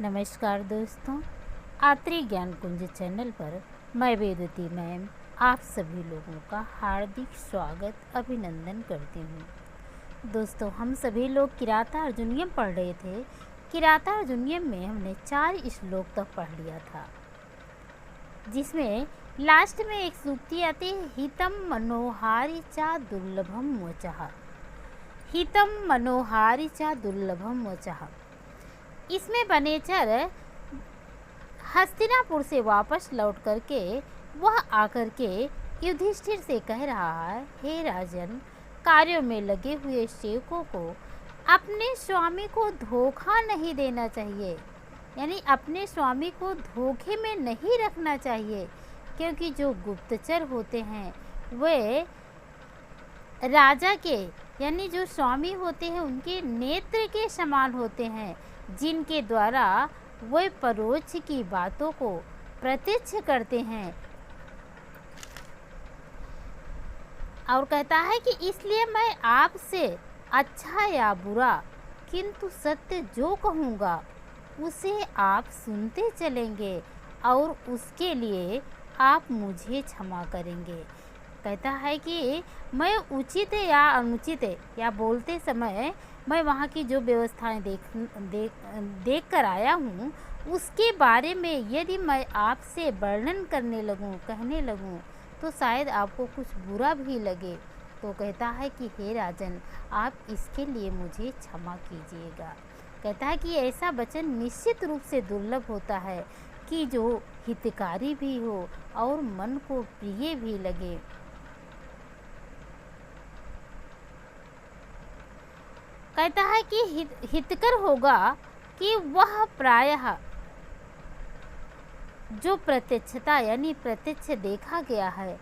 नमस्कार दोस्तों, आत्री ज्ञान कुंज चैनल पर मैं वेदवती मैम आप सभी लोगों का हार्दिक स्वागत अभिनंदन करती हूँ। दोस्तों, हम सभी लोग किराता अर्जुनियम पढ़ रहे थे। किराता अर्जुनियम में हमने 4 श्लोक तक पढ़ लिया था, जिसमें लास्ट में एक सूक्ति आती है, हितम मनोहारी चा दुर्लभम वचः। हितम मनोहारी चा दुर्लभम वचः। इसमें वनेचर हस्तिनापुर से वापस लौट करके वह आकर के युधिष्ठिर से कह रहा है, हे राजन, कार्यों में लगे हुए सेवकों को अपने स्वामी को धोखा नहीं देना चाहिए, यानी अपने स्वामी को धोखे में नहीं रखना चाहिए, क्योंकि जो गुप्तचर होते हैं वे राजा के यानी जो स्वामी होते हैं उनके नेत्र के समान होते हैं, जिनके द्वारा वे परोक्ष की बातों को प्रत्यक्ष करते हैं। और कहता है कि इसलिए मैं आपसे अच्छा या बुरा किंतु सत्य जो कहूँगा उसे आप सुनते चलेंगे और उसके लिए आप मुझे क्षमा करेंगे। कहता है कि मैं उचित या अनुचित या बोलते समय मैं वहाँ की जो व्यवस्थाएं देख कर आया हूँ उसके बारे में यदि मैं आपसे वर्णन करने लगूँ, कहने लगूँ, तो शायद आपको कुछ बुरा भी लगे। तो कहता है कि हे राजन, आप इसके लिए मुझे क्षमा कीजिएगा। कहता है कि ऐसा वचन निश्चित रूप से दुर्लभ होता है कि जो हितकारी भी हो और मन को प्रिय भी लगे। कहता है कि हितकर होगा कि वह प्रायः जो प्रत्यक्षता यानी प्रत्यक्ष देखा गया है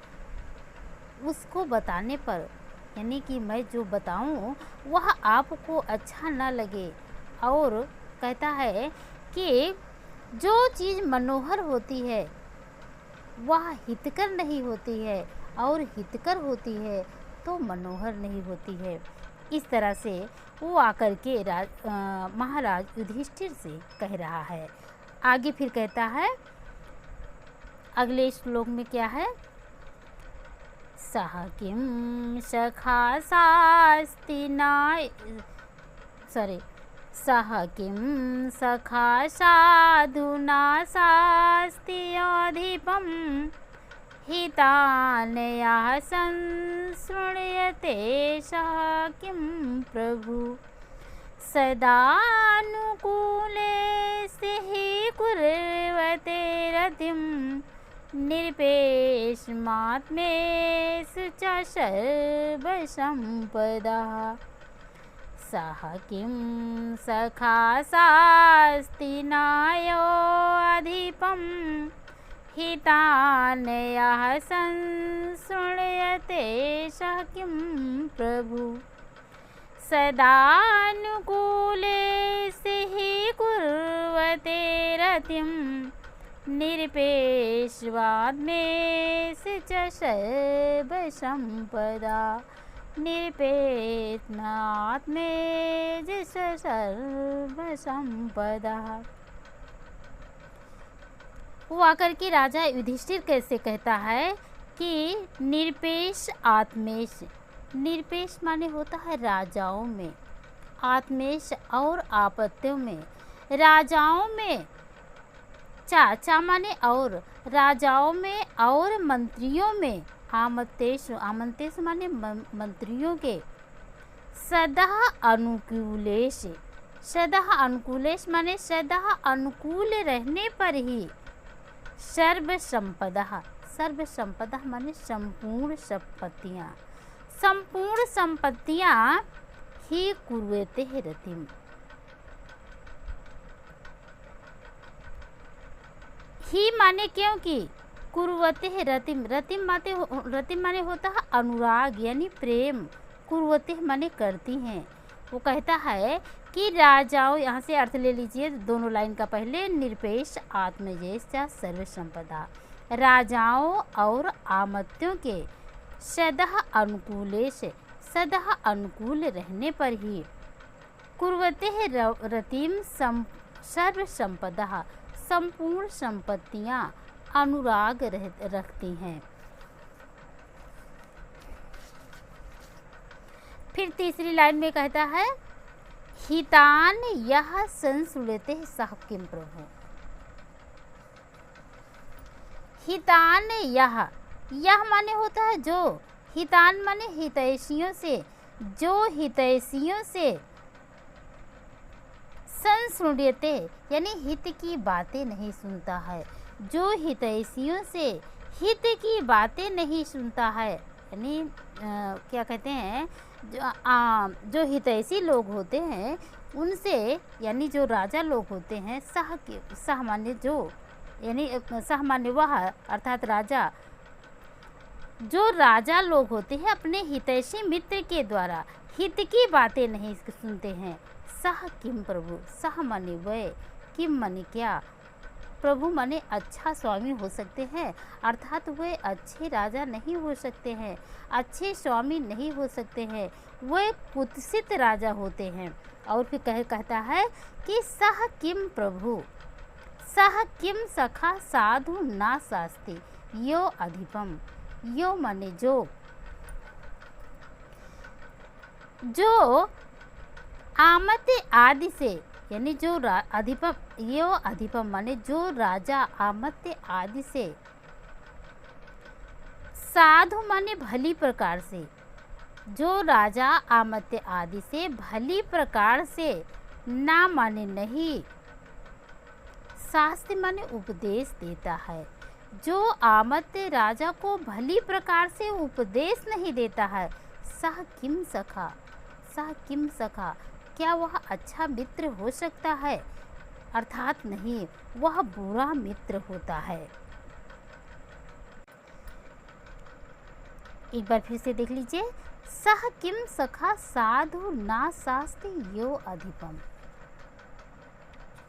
उसको बताने पर, यानी कि मैं जो बताऊं वह आपको अच्छा न लगे। और कहता है कि जो चीज़ मनोहर होती है वह हितकर नहीं होती है और हितकर होती है तो मनोहर नहीं होती है। इस तरह से वो आकर के महाराज युधिष्ठिर से कह रहा है। आगे फिर कहता है, अगले श्लोक में क्या है, सह किं सखा सह किं सखा साधुना शास्ति अधिपम हितानया संशृण्यते सह किं प्रभु सदानुकूले हि कुर्वते रतिं निरपेक्षमात्मेषु च सर्वसम्पदः सह किं सखा शास्तिनायोऽधिपम् हितानयः संशृण्यते सह किं प्रभु सदानुकूले हि कुर्वते रतिं निरपेक्षमात्मेषु च सर्वसम्पदा निरपेक्षमात्मेषु च सर्वसम्पदा। वो आकर के राजा युधिष्ठिर कैसे कहता है कि निरपेक्ष आत्मेश, निरपेक्ष माने होता है राजाओं में, आत्मेश और आपत्तियों में, राजाओं में चाचा माने और, राजाओं में और मंत्रियों में, आमंतेश माने मंत्रियों के, सदा अनुकूलेश, सदा अनुकूलेश माने सदा अनुकूल रहने पर ही, सर्व संपदा माने संपूर्ण संपत्तियाँ, संपूर्ण संपत्तियाँ ही कुर्वते हैं रतिम, ही माने क्योंकि कुर्वते हैं रतिम, रतिम माने होता है अनुराग यानी प्रेम, कुर्वते माने करती हैं। वो कहता है कि राजाओं, यहाँ से अर्थ ले लीजिए दोनों लाइन का पहले, निरपेक्ष आत्मजेश सर्व संपदा, राजाओं और आमत्यों के सदा अनुकूलेश, सदा अनुकूल रहने पर ही कुर्वते रतिम सर्व संपदा, संपूर्ण संपत्तियां अनुराग रखती हैं। फिर तीसरी लाइन में कहता है हितान यह संस्मृते सह किम प्रभु। हितान यह माने होता है जो, हितान माने हितैषियों से, जो हितैषियों से संस्मृते यानी हित की बातें नहीं सुनता है, जो हितैषियों से हित की बातें नहीं सुनता है, यानी क्या कहते हैं, जो हितैषी लोग होते हैं उनसे, यानी जो राजा लोग होते हैं, सह माने जो, यानी सह माने वह, अर्थात राजा, जो राजा लोग होते हैं अपने हितैषी मित्र के द्वारा हित की बातें नहीं सुनते हैं। सह किम प्रभु, सह माने वह, किम माने क्या, प्रभु माने अच्छा स्वामी हो सकते हैं, अर्थात वे अच्छे राजा नहीं हो सकते हैं, अच्छे स्वामी नहीं हो सकते हैं, वे कुत्सित राजा होते हैं। और फिर कहता है कि सह किम प्रभु, सह किम सखा साधु ना शास्ति यो अधिपम। यो माने जो आमत आदि से, यानी जो अधिपम, यो अधिपम माने जो राजा आमत्य आदि से, साधु माने भली प्रकार से, जो राजा आमत्य आदि से भली प्रकार से, ना माने नहीं, शास्त्र माने उपदेश देता है, जो आमत्य राजा को भली प्रकार से उपदेश नहीं देता है। सह किम सखा, सह किम सखा, क्या वह अच्छा मित्र हो सकता है, अर्थात नहीं, वह बुरा मित्र होता है। एक बार फिर से देख लीजिए, सह किम सखा साधु ना शास्ति यो अधिपम।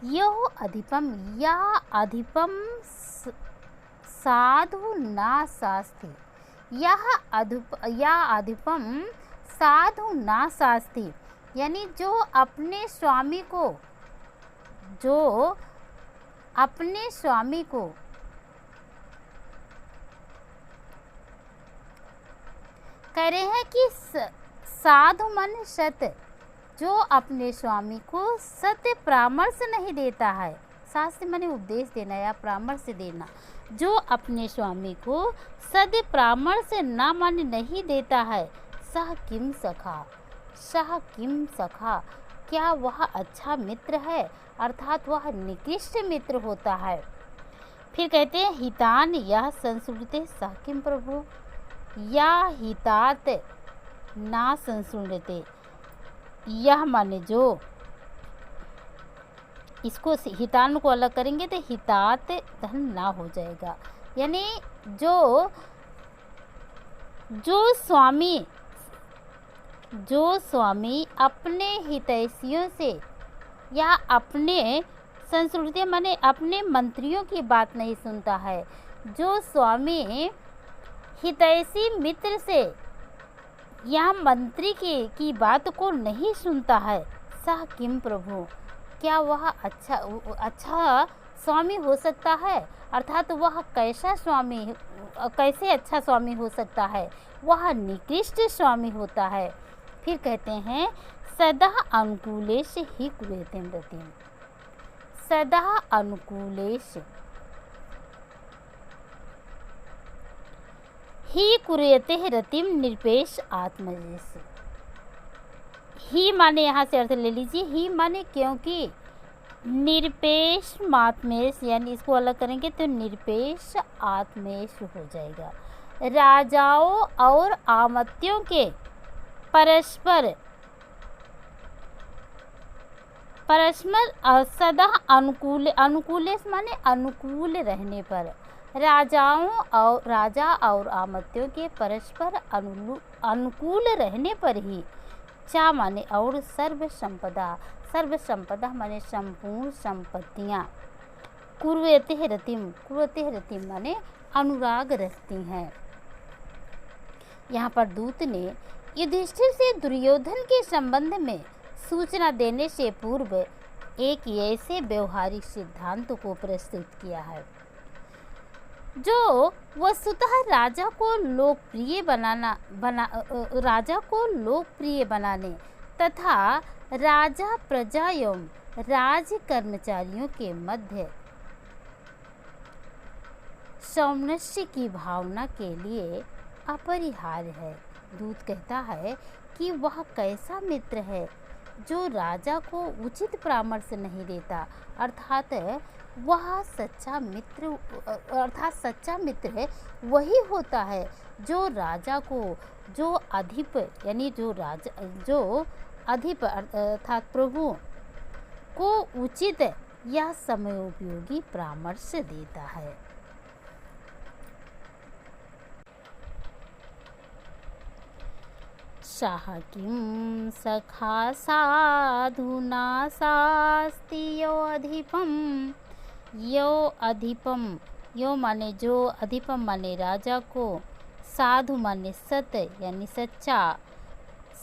यो अधिपम, या अधिपम साधु ना शास्ति, या अधिपम साधु ना शास्ति, यानी जो अपने स्वामी को, जो अपने स्वामी को कह रहे हैं कि साधु मन सत्य, जो अपने स्वामी को सत्य परामर्श नहीं देता है, शास्त्र माने उपदेश देना या परामर्श देना, जो अपने स्वामी को सत्य परामर्श ना माने नहीं देता है। सह किम सखा, सह किम सखा, क्या वह अच्छा मित्र है, अर्थात वह निकृष्ट मित्र होता है। फिर कहते हैं हितान यह संस्मृते सह किम प्रभु, या हितात ना संस्मृते, यह माने जो, इसको हितान को अलग करेंगे तो हितात धन ना हो जाएगा, यानी जो स्वामी अपने हितैषियों से या अपने संस्कृति माने अपने मंत्रियों की बात नहीं सुनता है, जो स्वामी हितैषी मित्र से या मंत्री की बात को नहीं सुनता है। सह किम प्रभु, क्या वह अच्छा स्वामी हो सकता है, अर्थात वह कैसे अच्छा स्वामी हो सकता है, वह निकृष्ट स्वामी होता है। फिर कहते हैं सदा अनुकूलेश ही कुरुते रतिम, सदा अनुकूलेश ही कुरुते रतिम निरपेश आत्मजेश। ही माने यहाँ से अर्थ ले लीजिए, ही माने क्योंकि, निरपेश आत्मेश, यानी इसको अलग करेंगे तो निरपेश आत्मेश हो जाएगा। राजाओं और आमत्यों के परस्पर सदा अनुकूलेश माने अनुकूल रहने पर, राजा और आमत्यों के परस्पर अनुकूल रहने पर ही, चा माने और सर्व संपदा माने संपूर्ण संपत्तियाँ, कुरुते रतिम माने अनुराग रखती हैं। यहाँ पर दूत ने युधिष्ठिर से दुर्योधन के संबंध में सूचना देने से पूर्व एक ऐसे व्यवहारिक सिद्धांत को प्रस्तुत किया है जो वस्तुतः राजा को लोकप्रिय बनाने तथा राजा प्रजा एवं राज कर्मचारियों के मध्य सामंजस्य की भावना के लिए अपरिहार्य है। दूत कहता है कि वह कैसा मित्र है जो राजा को उचित परामर्श नहीं देता, अर्थात सच्चा मित्र वही होता है जो राजा को जो अधिप अर्थात प्रभु को उचित या समयोपयोगी परामर्श देता है। शाह किं सखा साधुना शास्ति यो माने जो, अधिपम माने राजा को, साधु माने सत्य यानी सच्चा,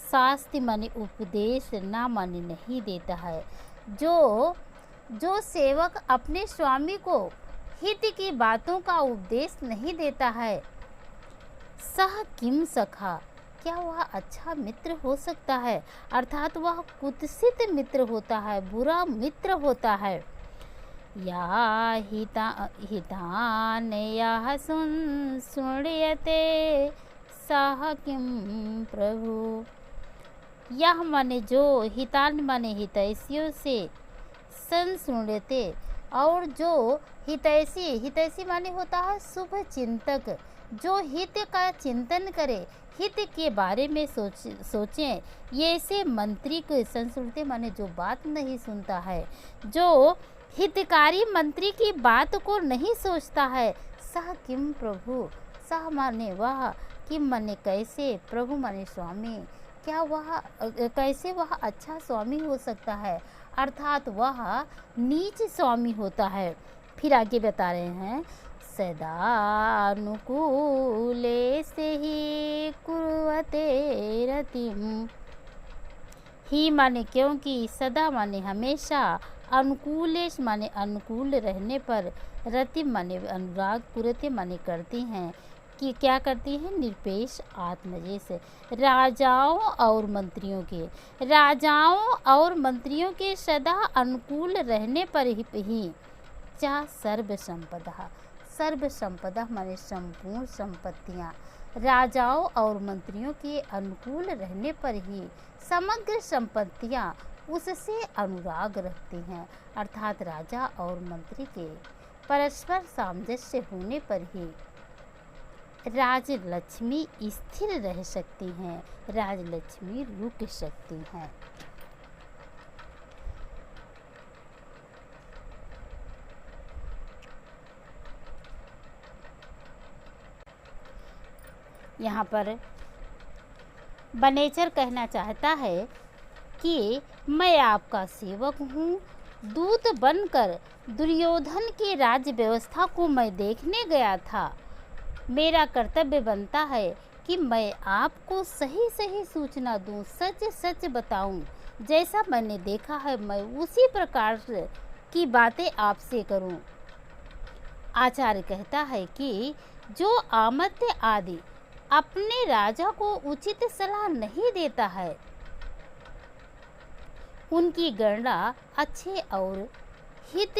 शास्ति माने उपदेश, ना माने नहीं देता है। जो सेवक अपने स्वामी को हित की बातों का उपदेश नहीं देता है, सह किम सखा, क्या वह अच्छा मित्र हो सकता है? अर्थात वह कुत्सित मित्र होता है, बुरा मित्र होता है। या हितान यह सुण्यते सह किम प्रभु, यह माने जो, हितान माने हितैषियों से, सुण्यते और जो हितैषी माने होता है शुभ चिंतक, जो हित का चिंतन करे, हित के बारे में सोचें। ये ऐसे मंत्री को संस्कृति माने जो बात नहीं सुनता है, जो हितकारी मंत्री की बात को नहीं सोचता है। सह किम प्रभु, सह माने वह, किम माने कैसे, प्रभु माने स्वामी, क्या वह कैसे वह अच्छा स्वामी हो सकता है? अर्थात वह नीच स्वामी होता है। फिर आगे बता रहे हैं, सदानुकूले से ही कुर्वते रतिम, ही माने क्योंकि, सदा माने हमेशा, अनुकूलेश माने अनुकूल रहने पर, रति माने अनुराग, कुरते माने करती हैं, कि क्या करती हैं? निरपेक्ष आत्मजे से राजाओं और मंत्रियों के सदा अनुकूल रहने पर ही चाह सर्व संपदा माने संपूर्ण संपत्तियाँ, राजाओं और मंत्रियों के अनुकूल रहने पर ही समग्र संपत्तियाँ उससे अनुराग रखती हैं। अर्थात राजा और मंत्री के परस्पर सामंजस्य होने पर ही राजलक्ष्मी स्थिर रह सकती हैं, राजलक्ष्मी रुक सकती हैं। यहाँ पर बनेचर कहना चाहता है कि मैं आपका सेवक हूँ, दूत बनकर दुर्योधन की राज्य व्यवस्था को मैं देखने गया था। मेरा कर्तव्य बनता है कि मैं आपको सही सही सूचना दूँ, सच सच बताऊँ। जैसा मैंने देखा है मैं उसी प्रकार की बातें आपसे करूँ। आचार्य कहता है कि जो अमात्य आदि अपने राजा को उचित सलाह नहीं देता है, उनकी गणना अच्छे और हित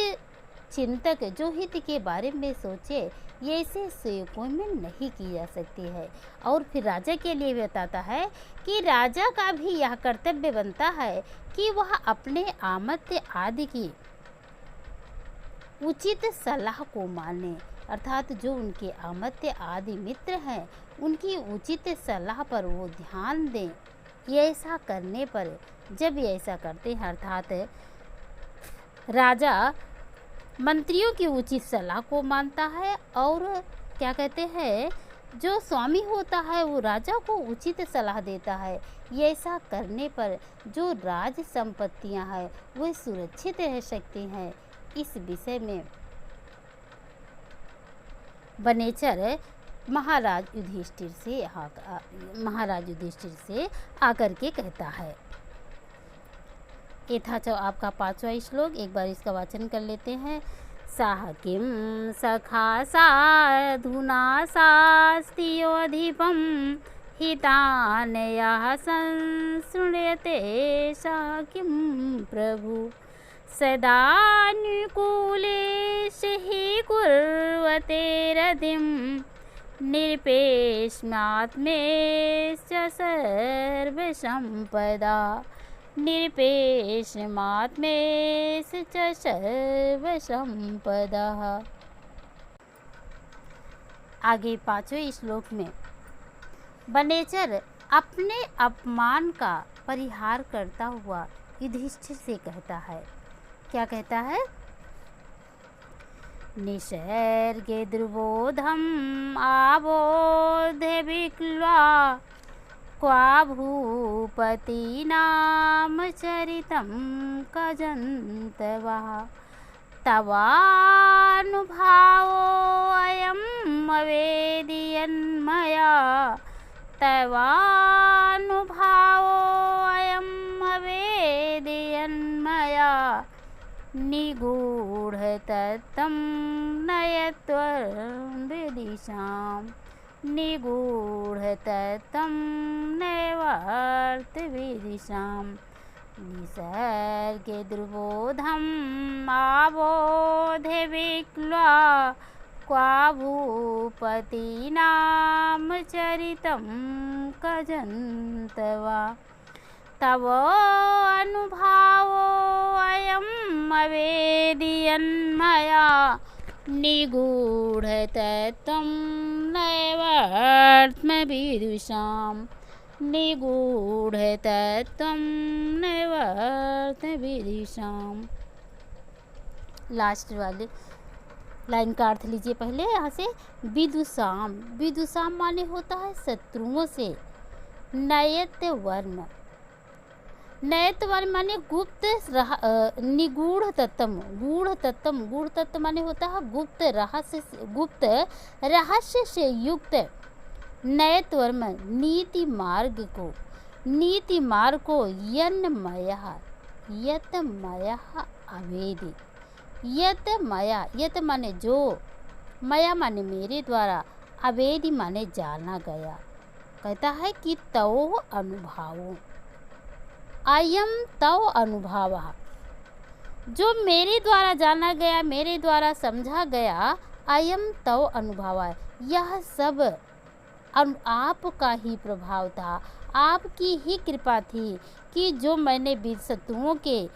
चिंतक जो हित के बारे में सोचे ऐसे सेवकों में नहीं की जा सकती है। और फिर राजा के लिए बताता है कि राजा का भी यह कर्तव्य बनता है कि वह अपने अमात्य आदि की उचित सलाह को माने, अर्थात जो उनके अमात्य आदि मित्र हैं उनकी उचित सलाह पर वो ध्यान दें। ऐसा करने पर, जब ऐसा करते हैं, अर्थात राजा मंत्रियों की उचित सलाह को मानता है और क्या कहते हैं, जो स्वामी होता है वो राजा को उचित सलाह देता है। ऐसा करने पर जो राज संपत्तियां हैं वे सुरक्षित रह सकती हैं। इस विषय में बनेचर महाराज युधिष्ठिर से आकर के कहता है। ये था जो आपका 5वां श्लोक। एक बार इसका वाचन कर लेते हैं। साह किं सखा साधुना शास्त्योऽधिपं हितानयः संशृण्यते सः किं प्रभु सदानुकूलेषु हि कुर्वते रतिं निरपेक्ष्मात्मेश्च सर्वसम्पदा निरपेक्ष्मात्मेश च सर्वसम्पदः। आगे 5वें श्लोक में वनेचर अपने अपमान का परिहार करता हुआ युधिष्ठिर से कहता है। क्या कहता है? निसर्गे दुर्बोधम् आबोध्य विक्ल्वा क्वा भूपतीनां चरितं कजन्तवः तवानुभावोऽयम् अवेदयन्मया तवानुभावोऽयम् अवेदयन्मया निगूढतत्त्वं नयत्वं विदिशाम् निगूढतत्त्वं नैवार्थविदिशाम् निसर्गे दुर्बोधम् आबोध्य विक्ल्वा क्वा भूपतीनां चरितं कजन्तवा तव अनुभावोऽयम् अवेदयन्मया निगूढतत्त्वं नैवार्थविदुषाम् निगूढतत्त्वं नैवार्थविदुषाम्। लास्ट वाले लाइन का अर्थ लीजिए पहले यहाँ से। विदुषाम, विदुषाम माने होता है शत्रुओं से। नयत वर्म, नयत वर्म माने गुप्त निगूढ़ तत्त्व, गूढ़ तत्त्व, गूढ़ तत्व माने होता है गुप्त रहस्य से युक्त। नयत वर्म नीति मार्ग को यन्मयः अवेदि। यत मया, यत माने जो, मया माने मेरे द्वारा, अवेदि माने जाना गया। कहता है कि तव अनुभावो, अयम तव अनुभवः, जो मेरे द्वारा जाना गया, मेरे द्वारा समझा गया, अयम तव अनुभव है, यह सब आपका ही प्रभाव था, आपकी ही कृपा थी कि जो मैंने वीर शत्रुओं के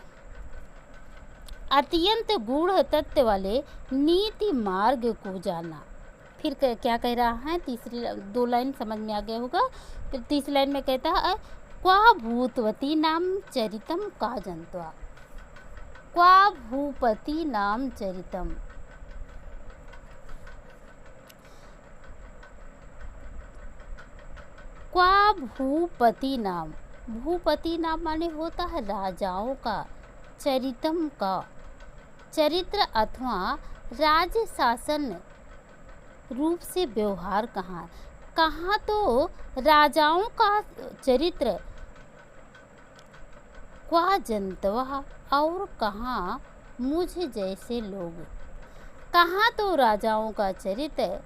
अत्यंत गूढ़ तत्व वाले नीति मार्ग को जाना। फिर क्या कह रहा है? तीसरी 2 लाइन समझ में आ गया होगा। फिर तीसरी लाइन में कहता है क्वा भूतवती नाम चरितम का जंत्वा। क्वा भूपति नाम चरितम, क्वा भूपति नाम, भूपति नाम माने होता है राजाओं का, चरितम का चरित्र अथवा राज्य शासन रूप से व्यवहार कहाँ, कहाँ तो राजाओं का चरित्र, क्वा जंतवा, और कहाँ मुझ जैसे लोग। कहाँ तो राजाओं का चरित्र,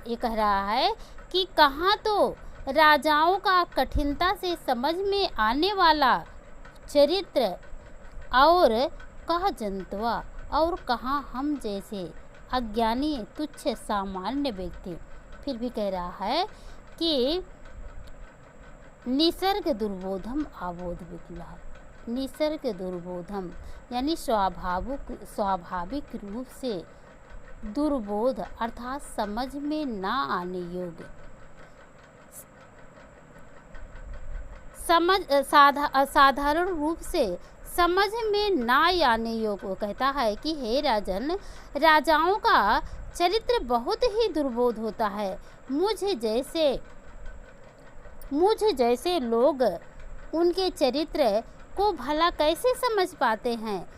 ये कह रहा है कि कहाँ तो राजाओं का कठिनता से समझ में आने वाला चरित्र, और कहा जंतवा, और कहाँ हम जैसे अज्ञानी तुच्छ सामान्य व्यक्ति। फिर भी कह रहा है कि निसर्ग दुर्बोधम आबोध विकला। निसर्ग दुर्बोधम यानी स्वाभाविक रूप से दुर्बोध अर्थात समझ में ना आने योग्य, साधारण रूप से समझ में ना आने योग्य। कहता है कि हे राजन, राजाओं का चरित्र बहुत ही दुर्बोध होता है। मुझ जैसे लोग उनके चरित्र को भला कैसे समझ पाते हैं।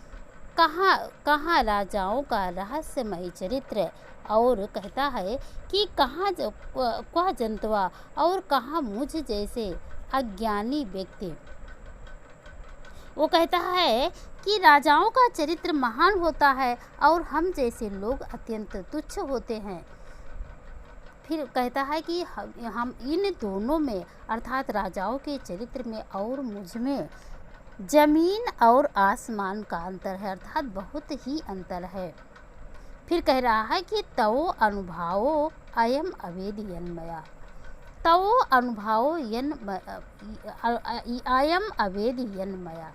कहाँ राजाओं का रहस्यमय चरित्र, और कहता है कि कहाँ क्वा जंतवा, और कहाँ मुझ जैसे अज्ञानी व्यक्ति। वो कहता है कि राजाओं का चरित्र महान होता है और हम जैसे लोग अत्यंत तुच्छ होते हैं। फिर कहता है कि हम इन दोनों में अर्थात राजाओं के चरित्र में और मुझ में जमीन और आसमान का अंतर है, अर्थात बहुत ही अंतर है। फिर कह रहा है कि तवो अनुभवो अयम अवेदयन्मया, तवो अनुभवो अयम अवेदयन्मया।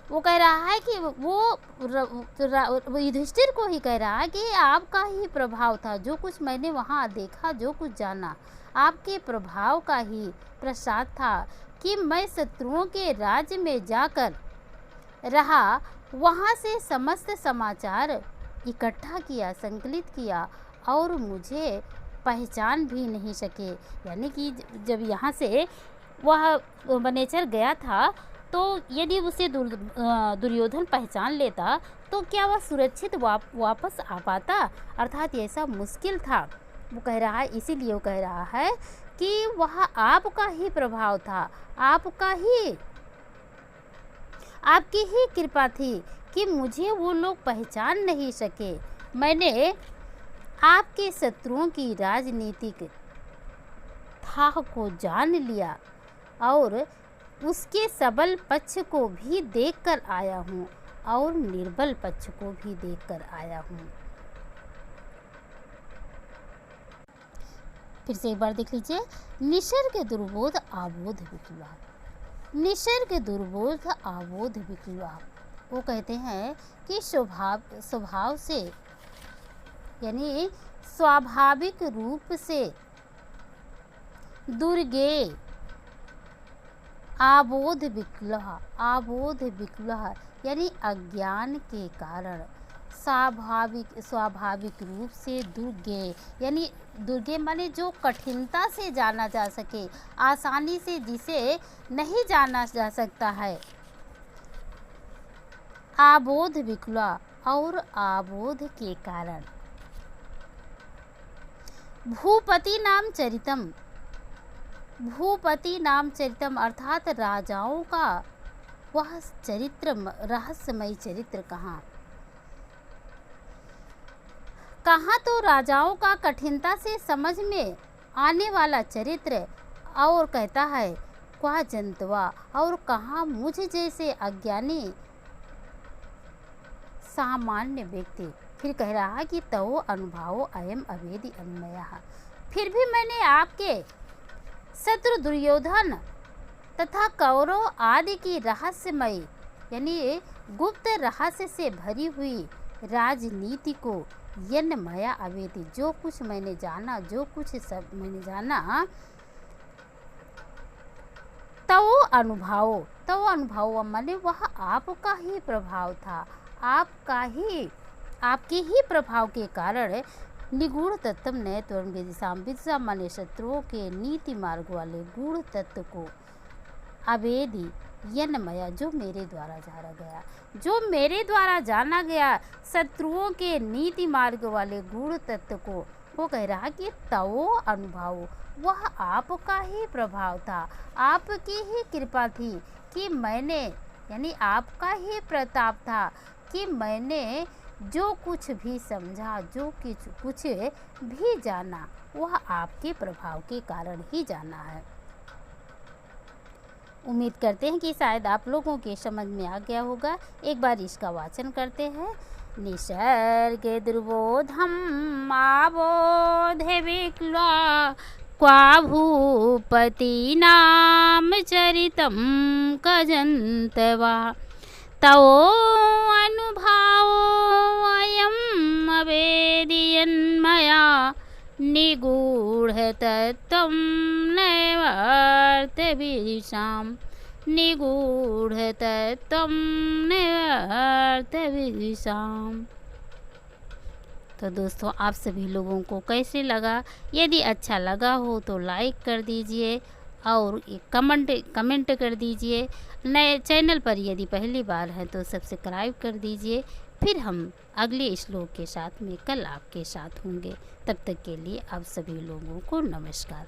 वो कह रहा है कि वो युधिष्ठिर को ही कह रहा है कि आपका ही प्रभाव था, जो कुछ मैंने वहाँ देखा, जो कुछ जाना, आपके प्रभाव का ही प्रसाद था कि मैं शत्रुओं के राज्य में जाकर रहा, वहाँ से समस्त समाचार इकट्ठा किया, संकलित किया और मुझे पहचान भी नहीं सके। यानी कि जब यहाँ से वह वनेचर गया था तो यदि उसे दुर्योधन पहचान लेता तो क्या वह सुरक्षित वापस आ पाता, अर्थात ऐसा मुश्किल था। वो कह रहा है, इसीलिए वो कह रहा है कि वह आपका ही प्रभाव था, आपकी ही कृपा थी कि मुझे वो लोग पहचान नहीं सके। मैंने आपके शत्रुओं की राजनीतिक था को जान लिया और उसके सबल पक्ष को भी देखकर आया हूँ और निर्बल पक्ष को भी देखकर आया हूँ। फिर से एक बार देख लीजिए, निसर्ग दुर्बोध आबोध विक्ला, निसर्ग दुर्बोध आबोध विक्ला। वो कहते हैं कि स्वभाव से यानी स्वाभाविक रूप से दुर्गे आबोध विकलह यानी अज्ञान के कारण स्वाभाविक रूप से दुर्गे, यानी दुर्गे माने जो कठिनता से जाना जा सके, आसानी से जिसे नहीं जाना जा सकता है, आबोध विकला और आबोध के कारण। भूपति नाम चरितम अर्थात राजाओं का वह चरित्र, रहस्यमय चरित्र कहाँ तो राजाओं का कठिनता से समझ में आने वाला चरित्र, और कहता है क्वा जंतवा, और कहाँ मुझ जैसे अज्ञानी सामान्य व्यक्ति। फिर कह रहा है कि तवो अनुभवो अयम अवेदि अन्मया, फिर भी मैंने आपके शत्रु दुर्योधन तथा कौरव आदि की रहस्यमय यानी गुप्त रहस्य से भरी हुई राजनीति को यन्मया अवेदि, जो कुछ मैंने जाना, जो कुछ सब मैंने जाना, तवो अनुभव माने वह आपका ही प्रभाव था, आपके ही प्रभाव के कारण निगूढ़ तत्व नए त्वरण विदिशा, विदिशा माने शत्रुओं के नीति मार्ग वाले गूढ़ तत्व को अवेदी यन्मया जो मेरे द्वारा जाना गया शत्रुओं के नीति मार्ग वाले गूढ़ तत्व को। वो कह रहा कि तवो अनुभव वह आपका ही प्रभाव था, आपकी ही कृपा थी कि मैंने यानी आपका ही प्रताप था कि मैंने जो कुछ भी समझा, जो कुछ भी जाना, वह आपके प्रभाव के कारण ही जाना है। उम्मीद करते हैं कि शायद आप लोगों के समझ में आ गया होगा। एक बार इसका वाचन करते हैं। निसर्ग दुर्बोधम आबोध विक्ला क्वा भूपति नाम चरितम कजंतवा तवो अनुभावो अयम अवेदयन्मया निगूढ़ तत्त्वं नैवार्थविदिशाम् निगूढ़ तत्त्वं नैवार्थविदिशाम्। तो दोस्तों, आप सभी लोगों को कैसे लगा? यदि अच्छा लगा हो तो लाइक कर दीजिए और कमेंट कर दीजिए। नए चैनल पर यदि पहली बार है तो सब्सक्राइब कर दीजिए। फिर हम अगले श्लोक के साथ में कल आपके साथ होंगे। तब तक के लिए आप सभी लोगों को नमस्कार।